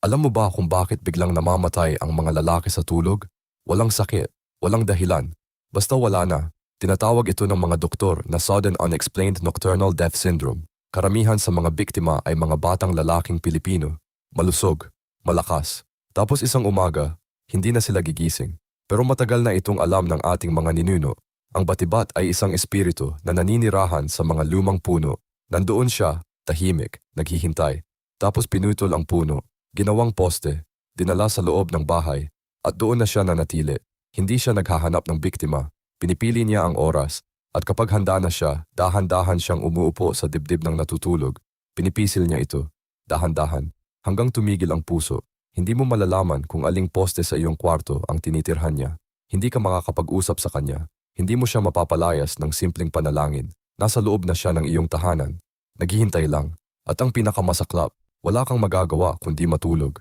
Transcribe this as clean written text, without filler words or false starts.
Alam mo ba kung bakit biglang namamatay ang mga lalaki sa tulog? Walang sakit, walang dahilan. Basta wala na. Tinatawag ito ng mga doktor na Sudden Unexplained Nocturnal Death Syndrome. Karamihan sa mga biktima ay mga batang lalaking Pilipino. Malusog, malakas. Tapos isang umaga, hindi na sila gigising. Pero matagal na itong alam ng ating mga ninuno. Ang batibat ay isang espiritu na naninirahan sa mga lumang puno. Nandoon siya, tahimik, naghihintay. Tapos pinutol ang puno. Ginawang poste, dinala sa loob ng bahay, at doon na siya nanatili. Hindi siya naghahanap ng biktima, pinipili niya ang oras, at kapag handa na siya, dahan-dahan siyang umuupo sa dibdib ng natutulog. Pinipisil niya ito, dahan-dahan, hanggang tumigil ang puso. Hindi mo malalaman kung aling poste sa iyong kwarto ang tinitirhan niya. Hindi ka makakapag-usap sa kanya. Hindi mo siya mapapalayas ng simpleng panalangin. Nasa loob na siya ng iyong tahanan. Naghihintay lang. At ang pinakamasaklap, wala kang magagawa kundi matulog.